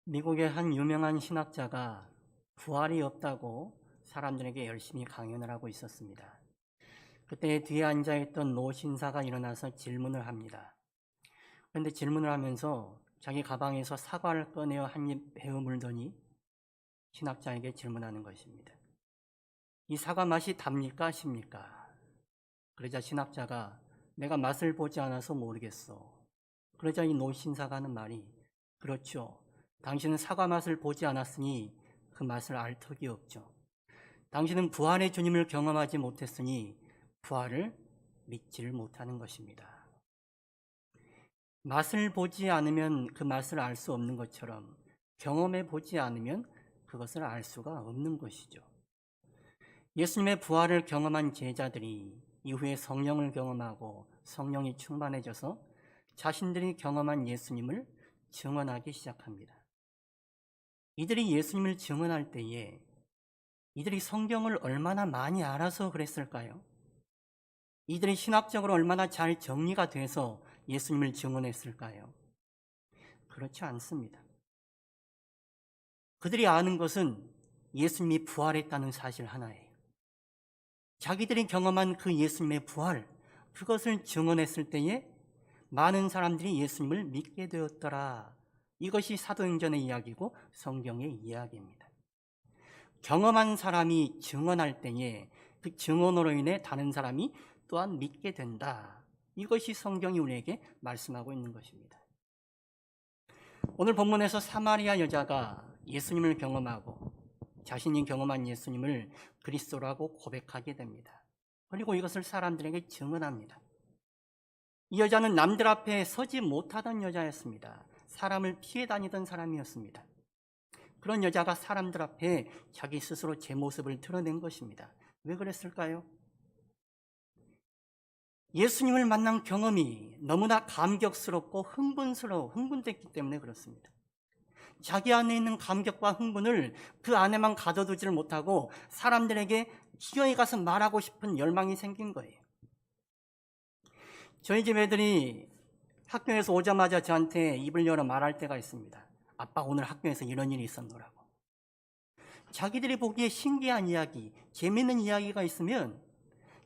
미국의 한 유명한 신학자가 부활이 없다고 사람들에게 열심히 강연을 하고 있었습니다. 그때 뒤에 앉아있던 노 신사가 일어나서 질문을 합니다. 그런데 질문을 하면서 자기 가방에서 사과를 꺼내어 한 입 베어 물더니 신학자에게 질문하는 것입니다. 이 사과 맛이 답니까? 십니까? 그러자 신학자가 내가 맛을 보지 않아서 모르겠어. 그러자 이 노 신사가 하는 말이 그렇죠. 당신은 사과 맛을 보지 않았으니 그 맛을 알 턱이 없죠. 당신은 부활의 주님을 경험하지 못했으니 부활을 믿지를 못하는 것입니다. 맛을 보지 않으면 그 맛을 알 수 없는 것처럼 경험해 보지 않으면 그것을 알 수가 없는 것이죠. 예수님의 부활을 경험한 제자들이 이후에 성령을 경험하고 성령이 충만해져서 자신들이 경험한 예수님을 증언하기 시작합니다. 이들이 예수님을 증언할 때에 이들이 성경을 얼마나 많이 알아서 그랬을까요? 이들이 신학적으로 얼마나 잘 정리가 돼서 예수님을 증언했을까요? 그렇지 않습니다. 그들이 아는 것은 예수님이 부활했다는 사실 하나예요. 자기들이 경험한 그 예수님의 부활, 그것을 증언했을 때에 많은 사람들이 예수님을 믿게 되었더라. 이것이 사도행전의 이야기고 성경의 이야기입니다. 경험한 사람이 증언할 때에 그 증언으로 인해 다른 사람이 또한 믿게 된다. 이것이 성경이 우리에게 말씀하고 있는 것입니다. 오늘 본문에서 사마리아 여자가 예수님을 경험하고 자신이 경험한 예수님을 그리스도라고 고백하게 됩니다. 그리고 이것을 사람들에게 증언합니다. 이 여자는 남들 앞에 서지 못하던 여자였습니다. 사람을 피해 다니던 사람이었습니다. 그런 여자가 사람들 앞에 자기 스스로 제 모습을 드러낸 것입니다. 왜 그랬을까요? 예수님을 만난 경험이 너무나 감격스럽고 흥분됐기 때문에 그렇습니다. 자기 안에 있는 감격과 흥분을 그 안에만 가둬두지를 못하고 사람들에게 기어이 가서 말하고 싶은 열망이 생긴 거예요. 저희 집 애들이 학교에서 오자마자 저한테 입을 열어 말할 때가 있습니다. 아빠 오늘 학교에서 이런 일이 있었노라고. 자기들이 보기에 신기한 이야기, 재미있는 이야기가 있으면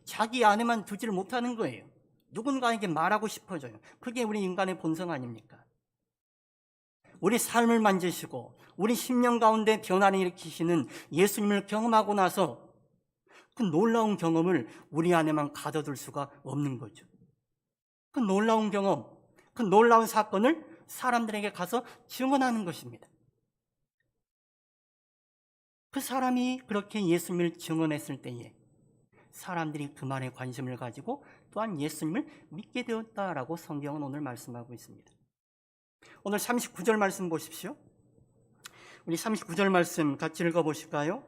자기 안에만 두지를 못하는 거예요. 누군가에게 말하고 싶어져요. 그게 우리 인간의 본성 아닙니까? 우리 삶을 만지시고 우리 심령 가운데 변화를 일으키시는 예수님을 경험하고 나서 그 놀라운 경험을 우리 안에만 가둬둘 수가 없는 거죠. 그 놀라운 경험, 그 놀라운 사건을 사람들에게 가서 증언하는 것입니다. 그 사람이 그렇게 예수님을 증언했을 때에 사람들이 그 말에 관심을 가지고 또한 예수님을 믿게 되었다라고 성경은 오늘 말씀하고 있습니다. 오늘 39절 말씀 보십시오. 우리 39절 말씀 같이 읽어보실까요?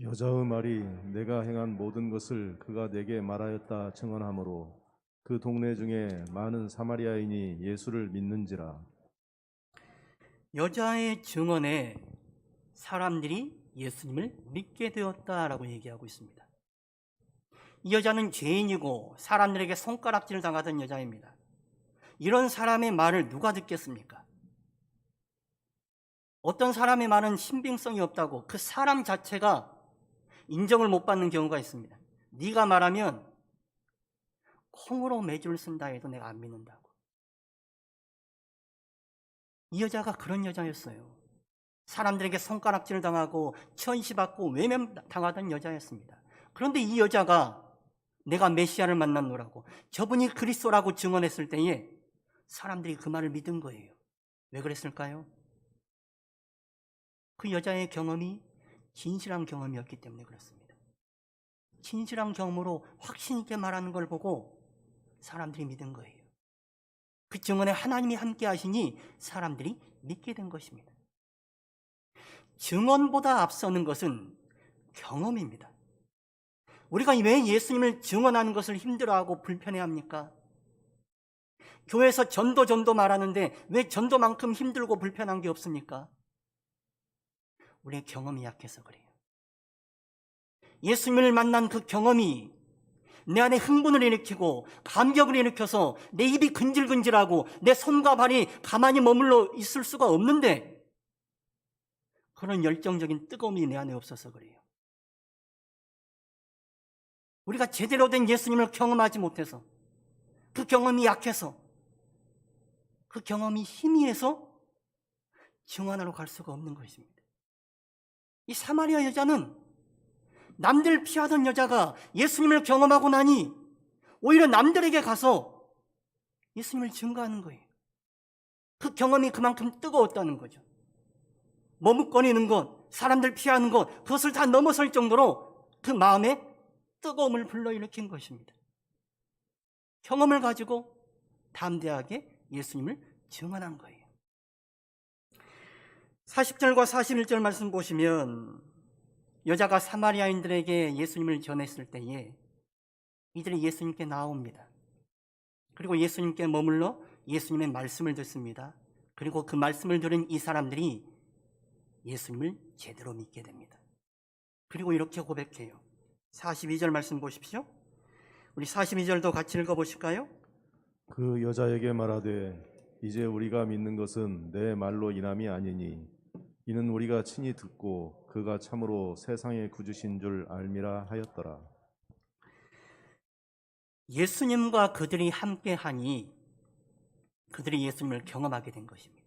여자의 말이 내가 행한 모든 것을 그가 내게 말하였다 증언하므로 그 동네 중에 많은 사마리아인이 예수를 믿는지라. 여자의 증언에 사람들이 예수님을 믿게 되었다라고 얘기하고 있습니다. 이 여자는 죄인이고 사람들에게 손가락질을 당하던 여자입니다. 이런 사람의 말을 누가 듣겠습니까? 어떤 사람의 말은 신빙성이 없다고 그 사람 자체가 인정을 못 받는 경우가 있습니다. 네가 말하면 콩으로 매주를 쓴다 해도 내가 안 믿는다고. 이 여자가 그런 여자였어요. 사람들에게 손가락질을 당하고 천시받고 외면당하던 여자였습니다. 그런데 이 여자가 내가 메시아를 만났노라고 저분이 그리스도라고 증언했을 때에 사람들이 그 말을 믿은 거예요. 왜 그랬을까요? 그 여자의 경험이 진실한 경험이었기 때문에 그렇습니다. 진실한 경험으로 확신 있게 말하는 걸 보고 사람들이 믿은 거예요. 그 증언에 하나님이 함께 하시니 사람들이 믿게 된 것입니다. 증언보다 앞서는 것은 경험입니다. 우리가 왜 예수님을 증언하는 것을 힘들어하고 불편해합니까? 교회에서 전도 말하는데 왜 전도만큼 힘들고 불편한 게 없습니까? 우리의 경험이 약해서 그래요. 예수님을 만난 그 경험이 내 안에 흥분을 일으키고 감격을 일으켜서 내 입이 근질근질하고 내 손과 발이 가만히 머물러 있을 수가 없는데 그런 열정적인 뜨거움이 내 안에 없어서 그래요. 우리가 제대로 된 예수님을 경험하지 못해서, 그 경험이 약해서, 그 경험이 희미해서 증언하러 갈 수가 없는 것입니다. 이 사마리아 여자는 남들 피하던 여자가 예수님을 경험하고 나니 오히려 남들에게 가서 예수님을 증거하는 거예요. 그 경험이 그만큼 뜨거웠다는 거죠. 머뭇거리는 것, 사람들 피하는 것, 그것을 다 넘어설 정도로 그 마음에 뜨거움을 불러일으킨 것입니다. 경험을 가지고 담대하게 예수님을 증언한 거예요. 40절과 41절 말씀 보시면 여자가 사마리아인들에게 예수님을 전했을 때에 이들이 예수님께 나옵니다. 그리고 예수님께 머물러 예수님의 말씀을 듣습니다. 그리고 그 말씀을 들은 이 사람들이 예수님을 제대로 믿게 됩니다. 그리고 이렇게 고백해요. 42절 말씀 보십시오. 우리 42절도 같이 읽어보실까요? 그 여자에게 말하되 이제 우리가 믿는 것은 내 말로 인함이 아니니 이는 우리가 친히 듣고 그가 참으로 세상의 구주신 줄 알미라 하였더라. 예수님과 그들이 함께하니 그들이 예수님을 경험하게 된 것입니다.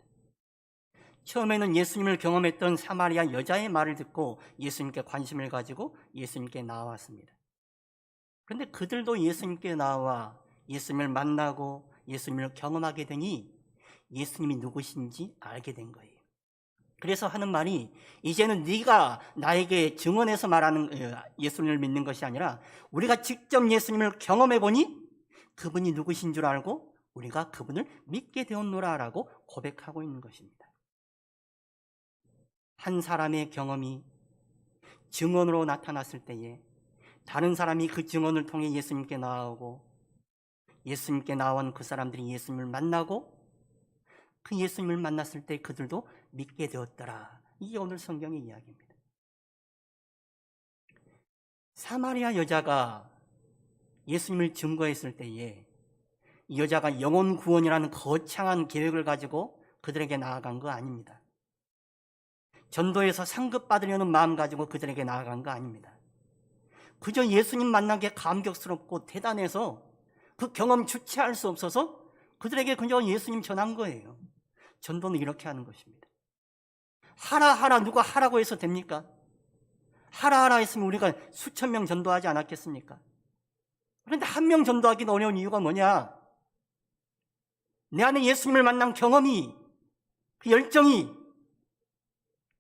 처음에는 예수님을 경험했던 사마리아 여자의 말을 듣고 예수님께 관심을 가지고 예수님께 나왔습니다. 그런데 그들도 예수님께 나와 예수님을 만나고 예수님을 경험하게 되니 예수님이 누구신지 알게 된 거예요. 그래서 하는 말이 이제는 네가 나에게 증언해서 말하는 예수님을 믿는 것이 아니라 우리가 직접 예수님을 경험해 보니 그분이 누구신 줄 알고 우리가 그분을 믿게 되었노라라고 고백하고 있는 것입니다. 한 사람의 경험이 증언으로 나타났을 때에 다른 사람이 그 증언을 통해 예수님께 나아오고 예수님께 나온 그 사람들이 예수님을 만나고 그 예수님을 만났을 때 그들도 믿게 되었더라. 이게 오늘 성경의 이야기입니다. 사마리아 여자가 예수님을 증거했을 때에 이 여자가 영혼 구원이라는 거창한 계획을 가지고 그들에게 나아간 거 아닙니다. 전도에서 상급받으려는 마음 가지고 그들에게 나아간 거 아닙니다. 그저 예수님 만나게 감격스럽고 대단해서 그 경험 주체할 수 없어서 그들에게 그저 예수님 전한 거예요. 전도는 이렇게 하는 것입니다. 하라 하라 누가 하라고 해서 됩니까? 하라 하라 했으면 우리가 수천 명 전도하지 않았겠습니까? 그런데 한 명 전도하기 어려운 이유가 뭐냐? 내 안에 예수님을 만난 경험이, 그 열정이,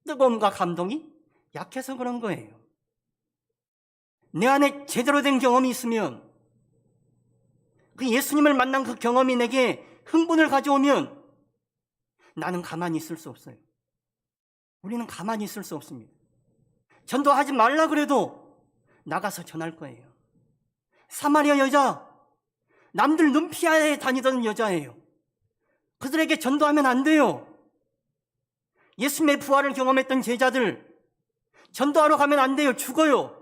뜨거움과 감동이 약해서 그런 거예요. 내 안에 제대로 된 경험이 있으면, 그 예수님을 만난 그 경험이 내게 흥분을 가져오면 나는 가만히 있을 수 없어요. 우리는 가만히 있을 수 없습니다. 전도하지 말라 그래도 나가서 전할 거예요. 사마리아 여자, 남들 눈 피하에 다니던 여자예요. 그들에게 전도하면 안 돼요. 예수님의 부활을 경험했던 제자들, 전도하러 가면 안 돼요. 죽어요.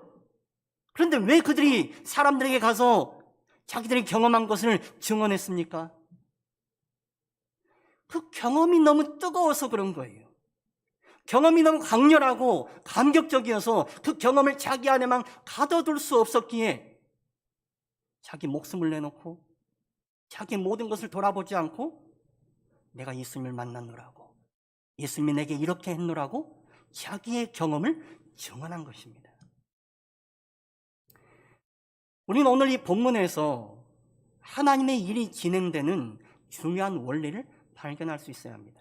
그런데 왜 그들이 사람들에게 가서 자기들이 경험한 것을 증언했습니까? 그 경험이 너무 뜨거워서 그런 거예요. 경험이 너무 강렬하고 감격적이어서 그 경험을 자기 안에만 가둬둘 수 없었기에 자기 목숨을 내놓고 자기 모든 것을 돌아보지 않고 내가 예수님을 만났노라고, 예수님이 내게 이렇게 했노라고 자기의 경험을 증언한 것입니다. 우리는 오늘 이 본문에서 하나님의 일이 진행되는 중요한 원리를 발견할 수 있어야 합니다.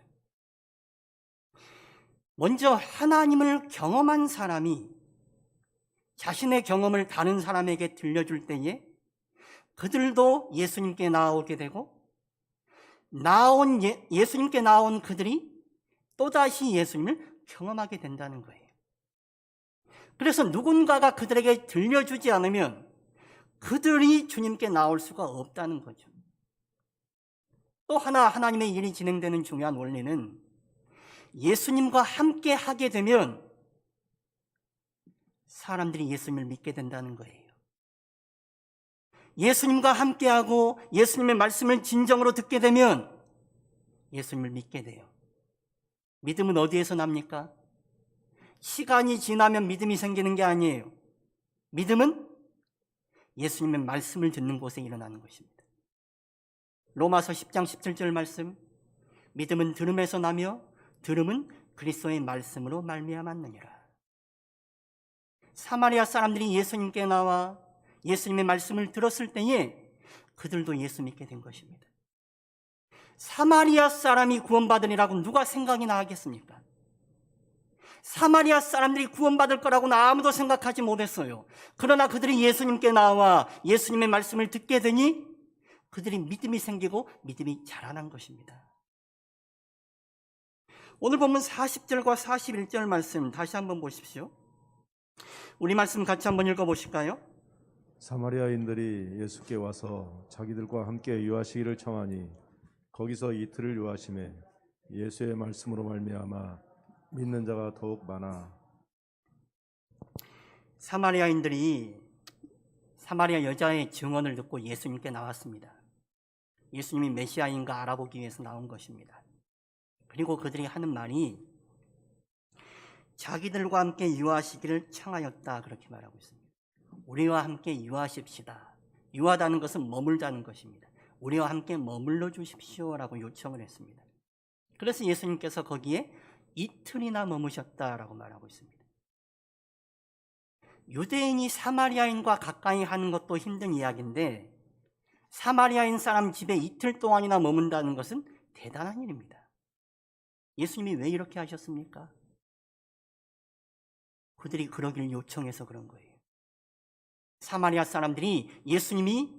먼저 하나님을 경험한 사람이 자신의 경험을 다른 사람에게 들려줄 때에 그들도 예수님께 나아오게 되고 예수님께 나온 그들이 또다시 예수님을 경험하게 된다는 거예요. 그래서 누군가가 그들에게 들려주지 않으면 그들이 주님께 나올 수가 없다는 거죠. 또 하나 하나님의 일이 진행되는 중요한 원리는 예수님과 함께 하게 되면 사람들이 예수님을 믿게 된다는 거예요. 예수님과 함께하고 예수님의 말씀을 진정으로 듣게 되면 예수님을 믿게 돼요. 믿음은 어디에서 납니까? 시간이 지나면 믿음이 생기는 게 아니에요. 믿음은 예수님의 말씀을 듣는 곳에 일어나는 것입니다. 로마서 10장 17절 말씀, 믿음은 들음에서 나며 들음은 그리스도의 말씀으로 말미암았느니라. 사마리아 사람들이 예수님께 나와 예수님의 말씀을 들었을 때에 그들도 예수 믿게 된 것입니다. 사마리아 사람이 구원받으리라고 누가 생각이나 하겠습니까? 사마리아 사람들이 구원받을 거라고는 아무도 생각하지 못했어요. 그러나 그들이 예수님께 나와 예수님의 말씀을 듣게 되니 그들이 믿음이 생기고 믿음이 자라난 것입니다. 오늘 보면 40절과 41절 말씀 다시 한번 보십시오. 우리 말씀 같이 한번 읽어보실까요? 사마리아인들이 예수께 와서 자기들과 함께 유하시기를 청하니 거기서 이틀을 유하심에 예수의 말씀으로 말미암아 믿는 자가 더욱 많아. 사마리아인들이 사마리아 여자의 증언을 듣고 예수님께 나왔습니다. 예수님이 메시아인가 알아보기 위해서 나온 것입니다. 그리고 그들이 하는 말이 자기들과 함께 유하시기를 청하였다, 그렇게 말하고 있습니다. 우리와 함께 유하십시다. 유하다는 것은 머물다는 것입니다. 우리와 함께 머물러 주십시오라고 요청을 했습니다. 그래서 예수님께서 거기에 이틀이나 머무셨다라고 말하고 있습니다. 유대인이 사마리아인과 가까이 하는 것도 힘든 이야기인데 사마리아인 사람 집에 이틀 동안이나 머문다는 것은 대단한 일입니다. 예수님이 왜 이렇게 하셨습니까? 그들이 그러길 요청해서 그런 거예요. 사마리아 사람들이 예수님이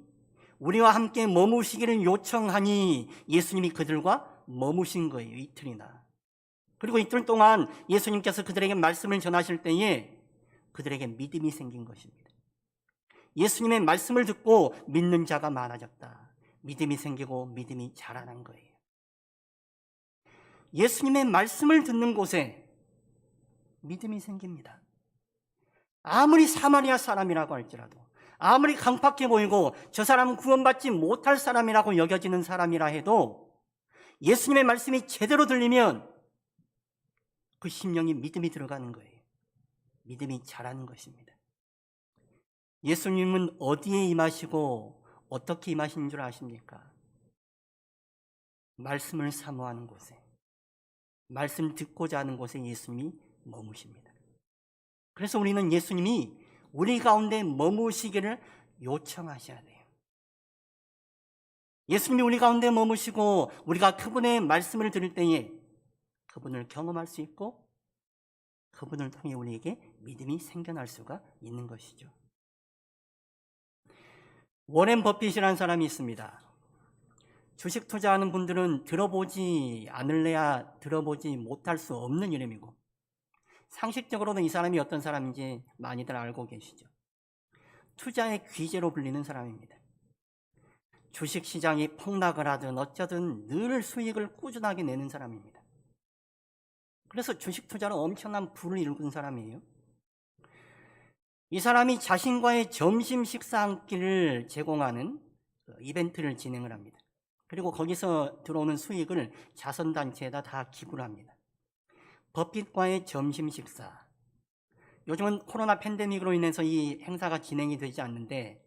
우리와 함께 머무시기를 요청하니 예수님이 그들과 머무신 거예요. 이틀이나. 그리고 이틀 동안 예수님께서 그들에게 말씀을 전하실 때에 그들에게 믿음이 생긴 것입니다. 예수님의 말씀을 듣고 믿는 자가 많아졌다. 믿음이 생기고 믿음이 자라난 거예요. 예수님의 말씀을 듣는 곳에 믿음이 생깁니다. 아무리 사마리아 사람이라고 할지라도, 아무리 강팍해 보이고 저 사람은 구원받지 못할 사람이라고 여겨지는 사람이라 해도 예수님의 말씀이 제대로 들리면 그 심령이 믿음이 들어가는 거예요. 믿음이 자라는 것입니다. 예수님은 어디에 임하시고 어떻게 임하신 줄 아십니까? 말씀을 사모하는 곳에, 말씀 듣고자 하는 곳에 예수님이 머무십니다. 그래서 우리는 예수님이 우리 가운데 머무시기를 요청하셔야 돼요. 예수님이 우리 가운데 머무시고 우리가 그분의 말씀을 들을 때에 그분을 경험할 수 있고 그분을 통해 우리에게 믿음이 생겨날 수가 있는 것이죠. 워렌 버핏이라는 사람이 있습니다. 주식 투자하는 분들은 들어보지 않을래야 들어보지 못할 수 없는 이름이고 상식적으로는 이 사람이 어떤 사람인지 많이들 알고 계시죠. 투자의 귀재로 불리는 사람입니다. 주식시장이 폭락을 하든 어쩌든 늘 수익을 꾸준하게 내는 사람입니다. 그래서 주식 투자로 엄청난 부를 이룬 사람이에요. 이 사람이 자신과의 점심 식사 한 끼를 제공하는 이벤트를 진행을 합니다. 그리고 거기서 들어오는 수익을 자선단체에다 다 기부를 합니다. 버핏과의 점심 식사. 요즘은 코로나 팬데믹으로 인해서 이 행사가 진행이 되지 않는데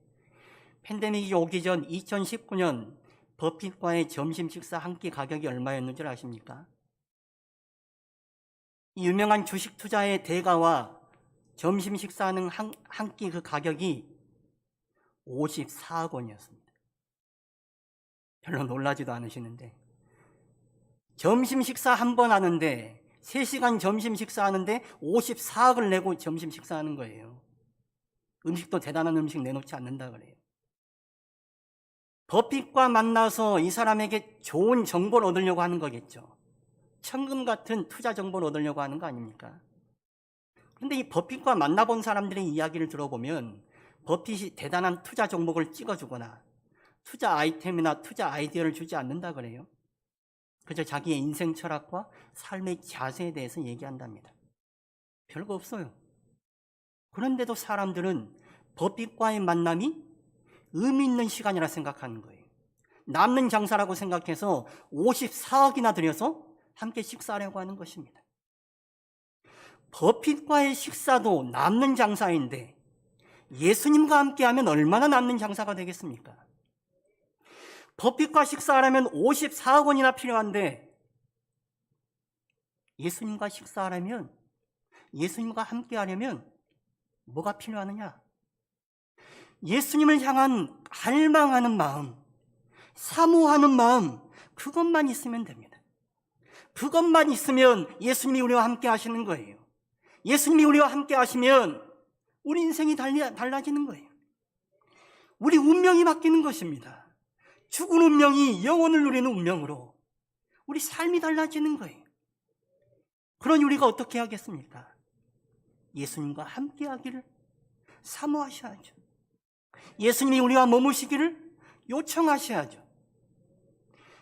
팬데믹이 오기 전 2019년 버핏과의 점심 식사 한 끼 가격이 얼마였는 줄 아십니까? 이 유명한 주식 투자의 대가와 점심 식사하는 한 끼 그 가격이 54억 원이었습니다. 별로 놀라지도 않으시는데 점심 식사 한 번 하는데 3시간 점심 식사하는데 54억을 내고 점심 식사하는 거예요. 음식도 대단한 음식 내놓지 않는다 그래요. 버핏과 만나서 이 사람에게 좋은 정보를 얻으려고 하는 거겠죠. 천금 같은 투자 정보를 얻으려고 하는 거 아닙니까? 그런데 이 버핏과 만나본 사람들의 이야기를 들어보면 버핏이 대단한 투자 종목을 찍어주거나 투자 아이템이나 투자 아이디어를 주지 않는다 그래요. 그저 자기의 인생 철학과 삶의 자세에 대해서 얘기한답니다. 별거 없어요. 그런데도 사람들은 버핏과의 만남이 의미 있는 시간이라 생각하는 거예요. 남는 장사라고 생각해서 54억이나 들여서 함께 식사하려고 하는 것입니다. 버핏과의 식사도 남는 장사인데 예수님과 함께하면 얼마나 남는 장사가 되겠습니까? 버핏과 식사하려면 54억 원이나 필요한데 예수님과 식사하려면, 예수님과 함께하려면 뭐가 필요하느냐? 예수님을 향한 갈망하는 마음, 사모하는 마음, 그것만 있으면 됩니다. 그것만 있으면 예수님이 우리와 함께 하시는 거예요. 예수님이 우리와 함께 하시면 우리 인생이 달라지는 거예요. 우리 운명이 바뀌는 것입니다. 죽은 운명이 영혼을 누리는 운명으로 우리 삶이 달라지는 거예요. 그러니 우리가 어떻게 하겠습니까? 예수님과 함께 하기를 사모하셔야죠. 예수님이 우리와 머무시기를 요청하셔야죠.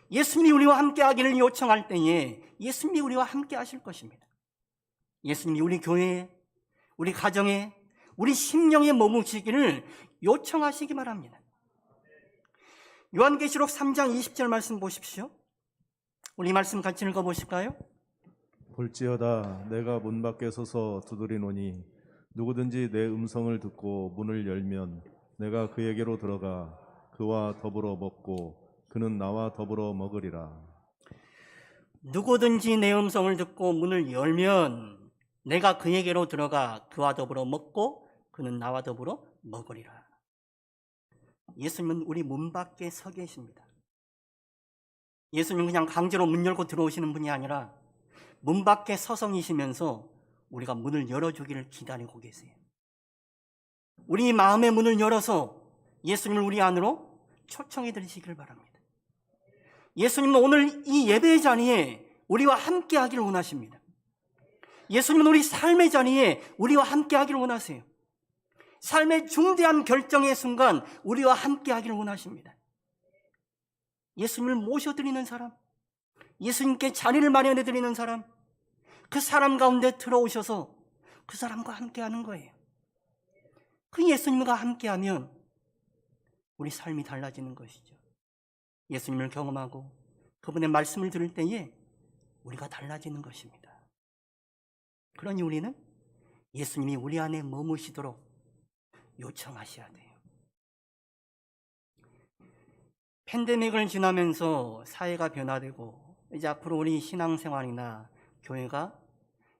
예수님이 우리와 함께 하기를 요청할 때에 예수님이 우리와 함께 하실 것입니다. 예수님이 우리 교회에, 우리 가정에, 우리 심령에 머무시기를 요청하시기 바랍니다. 요한계시록 3장 20절 말씀 보십시오. 우리 말씀 같이 읽어보실까요? 볼지어다 내가 문 밖에 서서 두드리노니 누구든지 내 음성을 듣고 문을 열면 내가 그에게로 들어가 그와 더불어 먹고 그는 나와 더불어 먹으리라. 누구든지 내 음성을 듣고 문을 열면 내가 그에게로 들어가 그와 더불어 먹고 그는 나와 더불어 먹으리라. 예수님은 우리 문 밖에 서 계십니다. 예수님은 그냥 강제로 문 열고 들어오시는 분이 아니라 문 밖에 서성이시면서 우리가 문을 열어주기를 기다리고 계세요. 우리 마음의 문을 열어서 예수님을 우리 안으로 초청해 드리시길 바랍니다. 예수님은 오늘 이 예배의 자리에 우리와 함께 하기를 원하십니다. 예수님은 우리 삶의 자리에 우리와 함께 하기를 원하세요. 삶의 중대한 결정의 순간 우리와 함께 하기를 원하십니다. 예수님을 모셔드리는 사람, 예수님께 자리를 마련해 드리는 사람, 그 사람 가운데 들어오셔서 그 사람과 함께 하는 거예요. 그 예수님과 함께하면 우리 삶이 달라지는 것이죠. 예수님을 경험하고 그분의 말씀을 들을 때에 우리가 달라지는 것입니다. 그러니 우리는 예수님이 우리 안에 머무시도록 요청하셔야 돼요. 팬데믹을 지나면서 사회가 변화되고 이제 앞으로 우리 신앙생활이나 교회가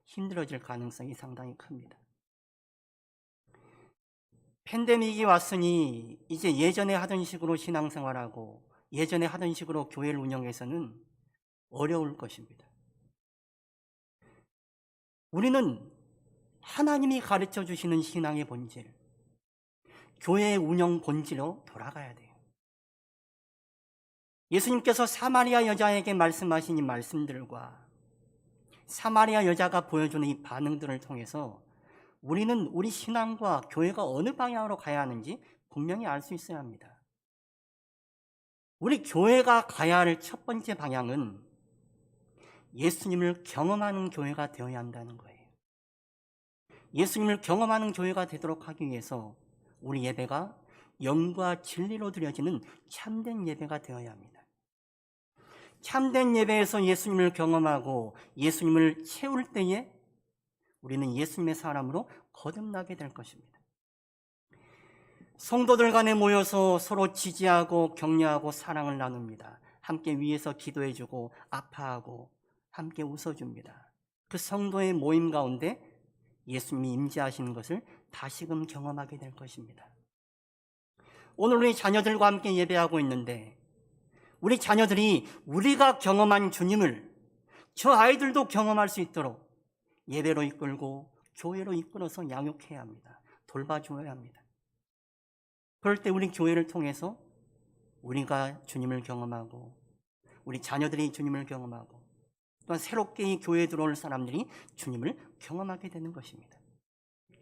힘들어질 가능성이 상당히 큽니다. 팬데믹이 왔으니 이제 예전에 하던 식으로 신앙생활하고 예전에 하던 식으로 교회를 운영해서는 어려울 것입니다. 우리는 하나님이 가르쳐 주시는 신앙의 본질, 교회의 운영 본질로 돌아가야 돼요. 예수님께서 사마리아 여자에게 말씀하신 이 말씀들과 사마리아 여자가 보여주는 이 반응들을 통해서 우리는 우리 신앙과 교회가 어느 방향으로 가야 하는지 분명히 알 수 있어야 합니다. 우리 교회가 가야 할 첫 번째 방향은 예수님을 경험하는 교회가 되어야 한다는 거예요. 예수님을 경험하는 교회가 되도록 하기 위해서 우리 예배가 영과 진리로 드려지는 참된 예배가 되어야 합니다. 참된 예배에서 예수님을 경험하고 예수님을 채울 때에 우리는 예수님의 사람으로 거듭나게 될 것입니다. 성도들 간에 모여서 서로 지지하고 격려하고 사랑을 나눕니다. 함께 위에서 기도해주고 아파하고 함께 웃어줍니다. 그 성도의 모임 가운데 예수님이 임재하시는 것을 다시금 경험하게 될 것입니다. 오늘 우리 자녀들과 함께 예배하고 있는데 우리 자녀들이 우리가 경험한 주님을 저 아이들도 경험할 수 있도록 예배로 이끌고 교회로 이끌어서 양육해야 합니다. 돌봐줘야 합니다. 그럴 때 우리 교회를 통해서 우리가 주님을 경험하고 우리 자녀들이 주님을 경험하고 또한 새롭게 이 교회에 들어올 사람들이 주님을 경험하게 되는 것입니다.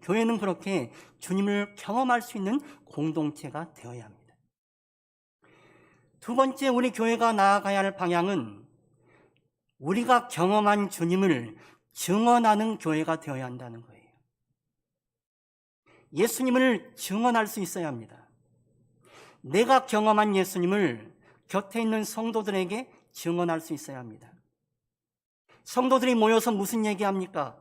교회는 그렇게 주님을 경험할 수 있는 공동체가 되어야 합니다. 두 번째, 우리 교회가 나아가야 할 방향은 우리가 경험한 주님을 증언하는 교회가 되어야 한다는 거예요. 예수님을 증언할 수 있어야 합니다. 내가 경험한 예수님을 곁에 있는 성도들에게 증언할 수 있어야 합니다. 성도들이 모여서 무슨 얘기합니까?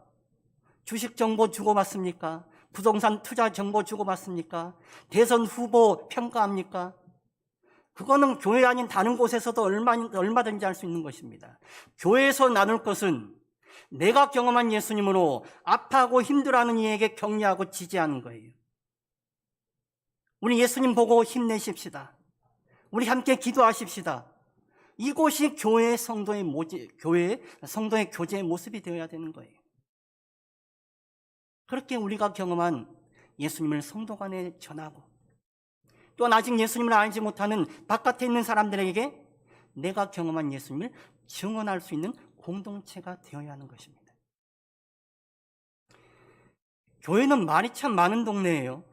주식 정보 주고받습니까? 부동산 투자 정보 주고받습니까? 대선 후보 평가합니까? 그거는 교회 아닌 다른 곳에서도 얼마든지 할 수 있는 것입니다. 교회에서 나눌 것은 내가 경험한 예수님으로 아파하고 힘들어하는 이에게 격려하고 지지하는 거예요. 우리 예수님 보고 힘내십시다. 우리 함께 기도하십시다. 이곳이 교회의 성도의 교제의 모습이 되어야 되는 거예요. 그렇게 우리가 경험한 예수님을 성도 간에 전하고, 또한 아직 예수님을 알지 못하는 바깥에 있는 사람들에게 내가 경험한 예수님을 증언할 수 있는 공동체가 되어야 하는 것입니다. 교회는 말이 참 많은 동네예요.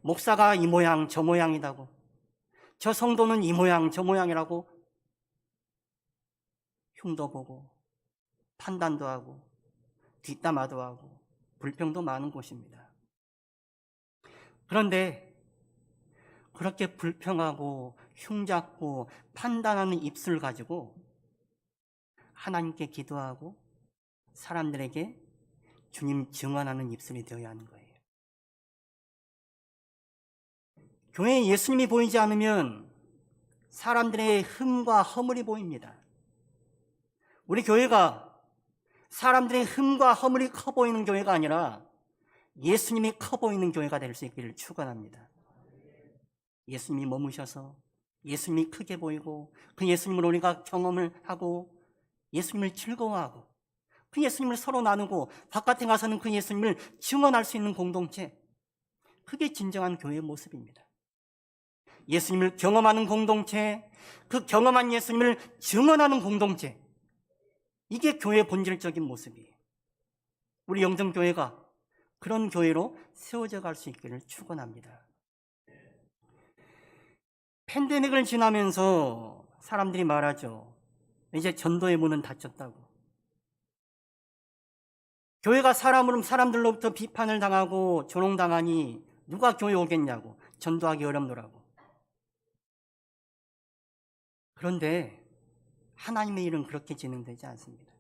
목사가 이 모양 저 모양이라고, 저 성도는 이 모양 저 모양이라고 흉도 보고 판단도 하고 뒷담화도 하고 불평도 많은 곳입니다. 그런데 그렇게 불평하고 흉잡고 판단하는 입술 가지고 하나님께 기도하고 사람들에게 주님 증언하는 입술이 되어야 하는 거예요. 교회에 예수님이 보이지 않으면 사람들의 흠과 허물이 보입니다. 우리 교회가 사람들의 흠과 허물이 커 보이는 교회가 아니라 예수님이 커 보이는 교회가 될 수 있기를 축원합니다. 예수님이 머무셔서 예수님이 크게 보이고 그 예수님을 우리가 경험을 하고 예수님을 즐거워하고 그 예수님을 서로 나누고 바깥에 가서는 그 예수님을 증언할 수 있는 공동체, 그게 진정한 교회의 모습입니다. 예수님을 경험하는 공동체, 그 경험한 예수님을 증언하는 공동체, 이게 교회의 본질적인 모습이에요. 우리 영정교회가 그런 교회로 세워져 갈 수 있기를 축원합니다. 팬데믹을 지나면서 사람들이 말하죠. 이제 전도의 문은 닫혔다고. 교회가 사람들로부터 비판을 당하고 조롱당하니 누가 교회 오겠냐고, 전도하기 어렵노라고. 그런데 하나님의 일은 그렇게 진행되지 않습니다.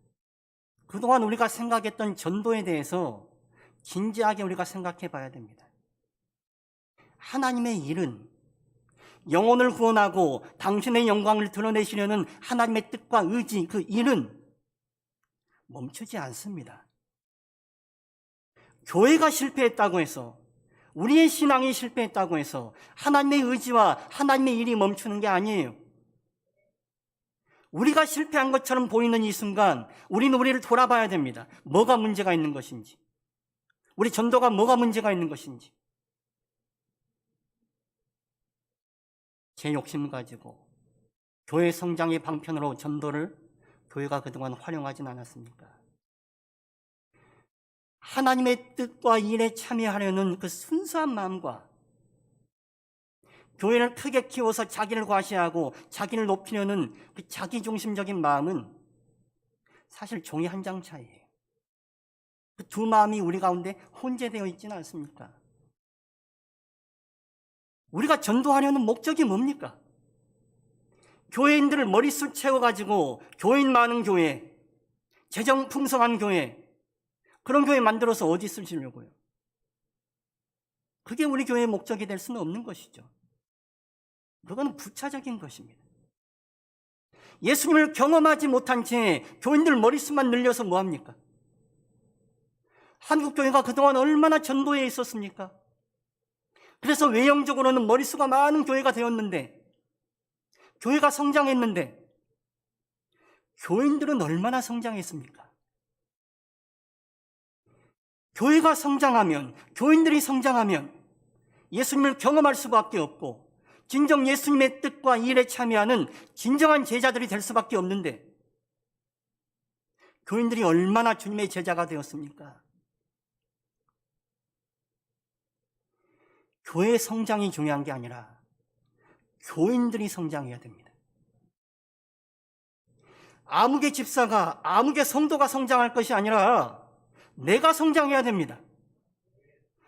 그동안 우리가 생각했던 전도에 대해서 진지하게 우리가 생각해 봐야 됩니다. 하나님의 일은 영혼을 구원하고 당신의 영광을 드러내시려는 하나님의 뜻과 의지, 그 일은 멈추지 않습니다. 교회가 실패했다고 해서, 우리의 신앙이 실패했다고 해서 하나님의 의지와 하나님의 일이 멈추는 게 아니에요. 우리가 실패한 것처럼 보이는 이 순간 우리는 우리를 돌아봐야 됩니다. 뭐가 문제가 있는 것인지, 우리 전도가 뭐가 문제가 있는 것인지. 제 욕심 가지고 교회 성장의 방편으로 전도를 교회가 그동안 활용하진 않았습니까? 하나님의 뜻과 일에 참여하려는 그 순수한 마음과 교회를 크게 키워서 자기를 과시하고 자기를 높이려는 그 자기중심적인 마음은 사실 종이 한 장 차이예요. 그 두 마음이 우리 가운데 혼재되어 있지는 않습니까? 우리가 전도하려는 목적이 뭡니까? 교회인들을 머릿수 채워가지고 교인 많은 교회, 재정 풍성한 교회, 그런 교회 만들어서 어디 쓰시려고요? 그게 우리 교회의 목적이 될 수는 없는 것이죠. 그건 부차적인 것입니다. 예수님을 경험하지 못한 채 교인들 머릿수만 늘려서 뭐합니까? 한국교회가 그동안 얼마나 전도에 있었습니까? 그래서 외형적으로는 머릿수가 많은 교회가 되었는데, 교회가 성장했는데, 교인들은 얼마나 성장했습니까? 교회가 성장하면, 교인들이 성장하면 예수님을 경험할 수밖에 없고 진정 예수님의 뜻과 일에 참여하는 진정한 제자들이 될 수밖에 없는데, 교인들이 얼마나 주님의 제자가 되었습니까? 교회의 성장이 중요한 게 아니라 교인들이 성장해야 됩니다. 아무개 집사가, 아무개 성도가 성장할 것이 아니라 내가 성장해야 됩니다.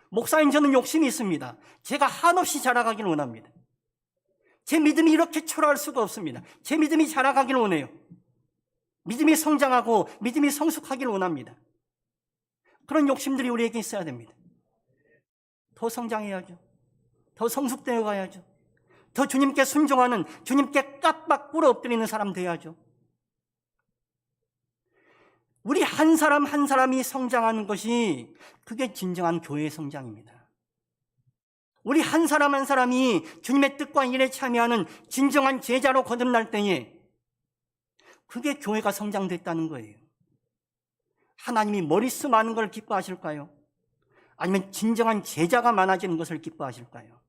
목사님, 저는 욕심이 있습니다. 제가 한없이 자라가길 원합니다. 제 믿음이 이렇게 초라할 수가 없습니다. 제 믿음이 자라가길 원해요. 믿음이 성장하고 믿음이 성숙하길 원합니다. 그런 욕심들이 우리에게 있어야 됩니다. 더 성장해야죠. 더 성숙되어 가야죠. 더 주님께 순종하는, 주님께 깍박 꿇어 엎드리는 사람 되어야죠. 우리 한 사람 한 사람이 성장하는 것이 그게 진정한 교회의 성장입니다. 우리 한 사람 한 사람이 주님의 뜻과 일에 참여하는 진정한 제자로 거듭날 때에 그게 교회가 성장됐다는 거예요. 하나님이 머릿수 많은 걸 기뻐하실까요? 아니면 진정한 제자가 많아지는 것을 기뻐하실까요?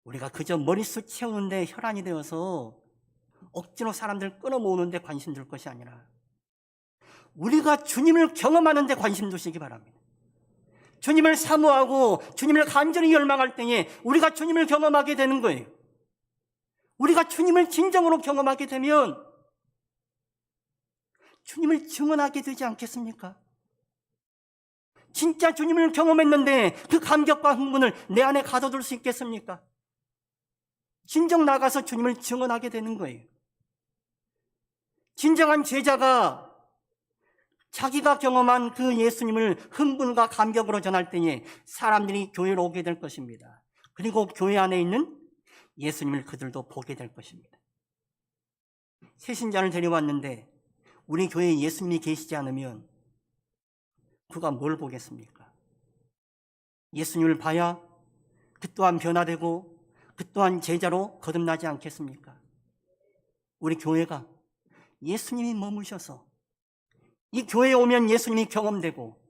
우리가 그저 머릿수 채우는데 혈안이 되어서 억지로 사람들 끌어모으는 데 관심 둘 것이 아니라 우리가 주님을 경험하는 데 관심 두시기 바랍니다. 주님을 사모하고 주님을 간절히 열망할 때에 우리가 주님을 경험하게 되는 거예요. 우리가 주님을 진정으로 경험하게 되면 주님을 증언하게 되지 않겠습니까? 진짜 주님을 경험했는데 그 감격과 흥분을 내 안에 가둬둘 수 있겠습니까? 진정 나가서 주님을 증언하게 되는 거예요. 진정한 제자가 자기가 경험한 그 예수님을 흥분과 감격으로 전할 때에 사람들이 교회로 오게 될 것입니다. 그리고 교회 안에 있는 예수님을 그들도 보게 될 것입니다. 새신자를 데려왔는데 우리 교회에 예수님이 계시지 않으면 그가 뭘 보겠습니까? 예수님을 봐야 그 또한 변화되고 그 또한 제자로 거듭나지 않겠습니까? 우리 교회가 예수님이 머무셔서 이 교회에 오면 예수님이 경험되고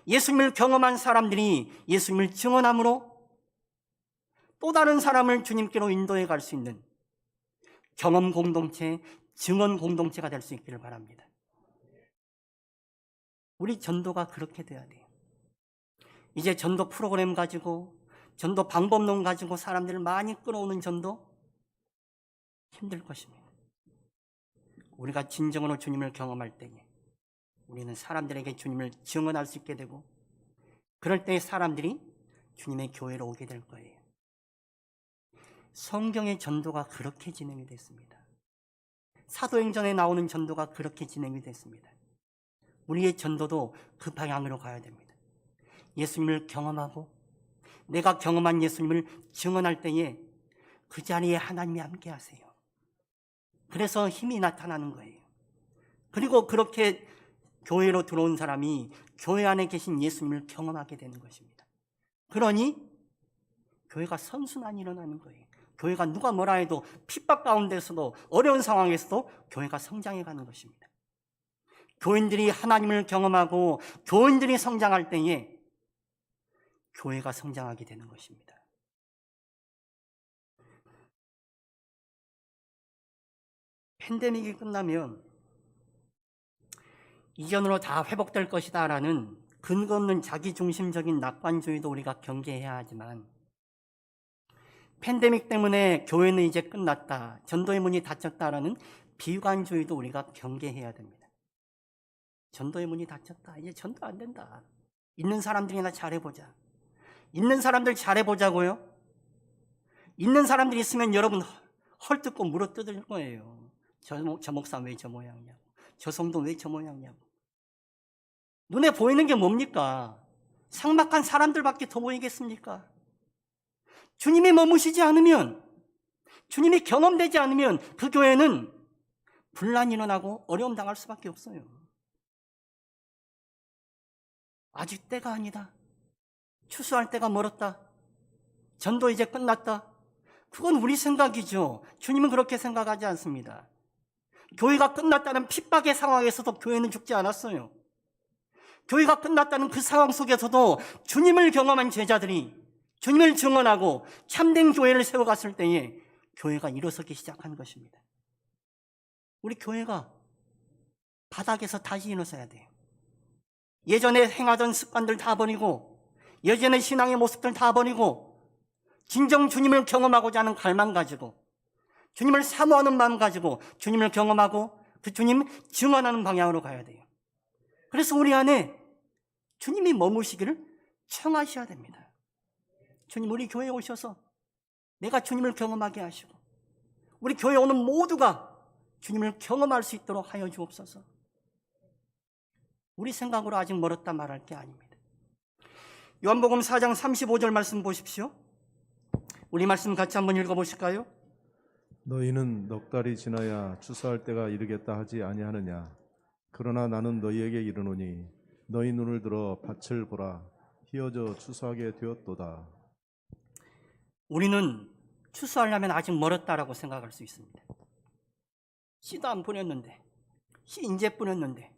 예수님을 경험한 사람들이 예수님을 증언함으로 또 다른 사람을 주님께로 인도해 갈 수 있는 경험 공동체, 증언 공동체가 될 수 있기를 바랍니다. 우리 전도가 그렇게 돼야 돼요. 이제 전도 프로그램 가지고 전도 방법론 가지고 사람들을 많이 끌어오는 전도 힘들 것입니다. 우리가 진정으로 주님을 경험할 때에 우리는 사람들에게 주님을 증언할 수 있게 되고 그럴 때 사람들이 주님의 교회로 오게 될 거예요. 성경의 전도가 그렇게 진행이 됐습니다. 사도행전에 나오는 전도가 그렇게 진행이 됐습니다. 우리의 전도도 그 방향으로 가야 됩니다. 예수님을 경험하고 내가 경험한 예수님을 증언할 때에 그 자리에 하나님이 함께 하세요. 그래서 힘이 나타나는 거예요. 그리고 그렇게 교회로 들어온 사람이 교회 안에 계신 예수님을 경험하게 되는 것입니다. 그러니 교회가 선순환이 일어나는 거예요. 교회가 누가 뭐라 해도 핍박 가운데서도 어려운 상황에서도 교회가 성장해 가는 것입니다. 교인들이 하나님을 경험하고 교인들이 성장할 때에 교회가 성장하게 되는 것입니다. 팬데믹이 끝나면 이전으로 다 회복될 것이다 라는 근거 없는 자기중심적인 낙관주의도 우리가 경계해야 하지만 팬데믹 때문에 교회는 이제 끝났다, 전도의 문이 닫혔다라는 비관주의도 우리가 경계해야 됩니다. 전도의 문이 닫혔다, 이제 전도 안 된다, 있는 사람들이나 잘해보자. 있는 사람들 잘해보자고요? 있는 사람들이 있으면 여러분 헐뜯고 물어뜯을 거예요. 저 목사 왜 저 모양이냐고, 저 성도 왜 저 모양이냐고. 눈에 보이는 게 뭡니까? 삭막한 사람들밖에 더 보이겠습니까? 주님이 머무시지 않으면, 주님이 경험되지 않으면 그 교회는 분란이 일어나고 어려움 당할 수밖에 없어요. 아직 때가 아니다, 추수할 때가 멀었다, 전도 이제 끝났다, 그건 우리 생각이죠. 주님은 그렇게 생각하지 않습니다. 교회가 끝났다는 핍박의 상황에서도 교회는 죽지 않았어요. 교회가 끝났다는 그 상황 속에서도 주님을 경험한 제자들이 주님을 증언하고 참된 교회를 세워갔을 때에 교회가 일어서기 시작한 것입니다. 우리 교회가 바닥에서 다시 일어서야 돼요. 예전에 행하던 습관들 다 버리고 예전의 신앙의 모습들 다 버리고 진정 주님을 경험하고자 하는 갈망 가지고 주님을 사모하는 마음 가지고 주님을 경험하고 그 주님 증언하는 방향으로 가야 돼요. 그래서 우리 안에 주님이 머무시기를 청하셔야 됩니다. 주님, 우리 교회에 오셔서 내가 주님을 경험하게 하시고 우리 교회에 오는 모두가 주님을 경험할 수 있도록 하여 주옵소서. 우리 생각으로 아직 멀었다 말할 게 아닙니다. 요한복음 4장 35절 말씀 보십시오. 우리 말씀 같이 한번 읽어보실까요? 너희는 넉 달이 지나야 추수할 때가 이르겠다 하지 아니하느냐. 그러나 나는 너희에게 이르노니 너희 눈을 들어 밭을 보라. 희어져 추수하게 되었도다. 우리는 추수하려면 아직 멀었다라고 생각할 수 있습니다. 씨도 안 뿌렸는데, 씨 이제 뿌렸는데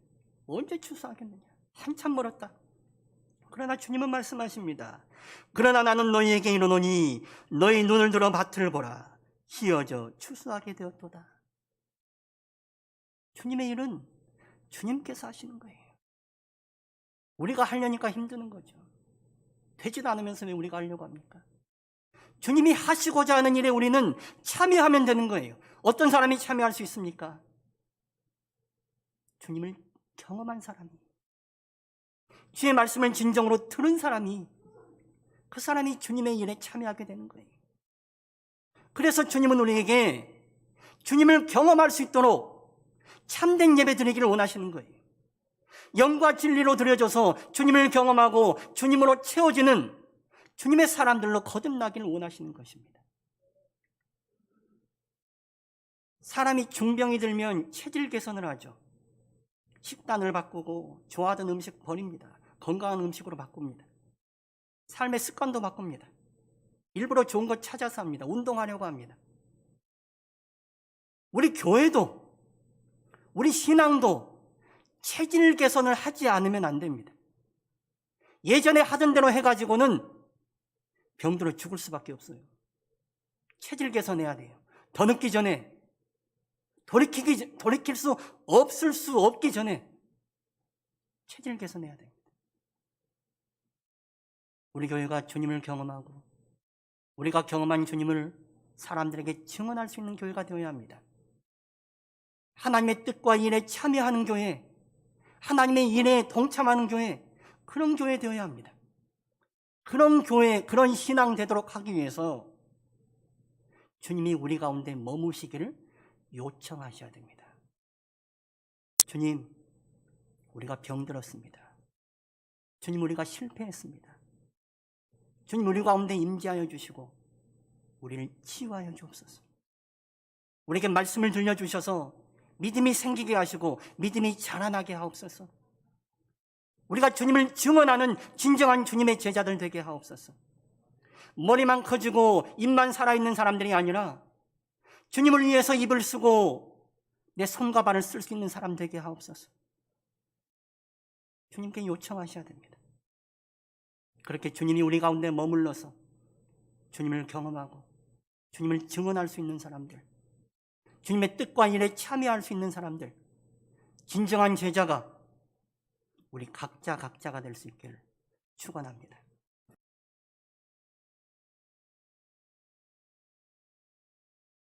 언제 추수하겠느냐. 한참 멀었다. 그러나 주님은 말씀하십니다. 그러나 나는 너희에게 이르노니 너희 눈을 들어 밭을 보라. 희어져 추수하게 되었도다. 주님의 일은 주님께서 하시는 거예요. 우리가 하려니까 힘드는 거죠. 되지도 않으면서 왜 우리가 하려고 합니까? 주님이 하시고자 하는 일에 우리는 참여하면 되는 거예요. 어떤 사람이 참여할 수 있습니까? 주님을 경험한 사람이, 주의 말씀을 진정으로 들은 사람이, 그 사람이 주님의 일에 참여하게 되는 거예요. 그래서 주님은 우리에게 주님을 경험할 수 있도록 참된 예배 드리기를 원하시는 거예요. 영과 진리로 드려져서 주님을 경험하고 주님으로 채워지는 주님의 사람들로 거듭나기를 원하시는 것입니다. 사람이 중병이 들면 체질 개선을 하죠. 식단을 바꾸고 좋아하던 음식 버립니다. 건강한 음식으로 바꿉니다. 삶의 습관도 바꿉니다. 일부러 좋은 것 찾아서 합니다. 운동하려고 합니다. 우리 교회도, 우리 신앙도 체질 개선을 하지 않으면 안 됩니다. 예전에 하던 대로 해가지고는 병들어 죽을 수밖에 없어요. 체질 개선해야 돼요. 더 늦기 전에, 돌이킬 수 없을 수 없기 전에 체질 개선해야 됩니다. 우리 교회가 주님을 경험하고 우리가 경험한 주님을 사람들에게 증언할 수 있는 교회가 되어야 합니다. 하나님의 뜻과 일에 참여하는 교회, 하나님의 일에 동참하는 교회, 그런 교회 되어야 합니다. 그런 교회, 그런 신앙 되도록 하기 위해서 주님이 우리 가운데 머무시기를 요청하셔야 됩니다. 주님, 우리가 병들었습니다. 주님, 우리가 실패했습니다. 주님, 우리 가운데 임재하여 주시고 우리를 치유하여 주옵소서. 우리에게 말씀을 들려주셔서 믿음이 생기게 하시고 믿음이 자라나게 하옵소서. 우리가 주님을 증언하는 진정한 주님의 제자들 되게 하옵소서. 머리만 커지고 입만 살아있는 사람들이 아니라 주님을 위해서 입을 쓰고 내 손과 발을 쓸 수 있는 사람 되게 하옵소서. 주님께 요청하셔야 됩니다. 그렇게 주님이 우리 가운데 머물러서 주님을 경험하고 주님을 증언할 수 있는 사람들, 주님의 뜻과 일에 참여할 수 있는 사람들, 진정한 제자가 우리 각자가 될 수 있기를 축원합니다.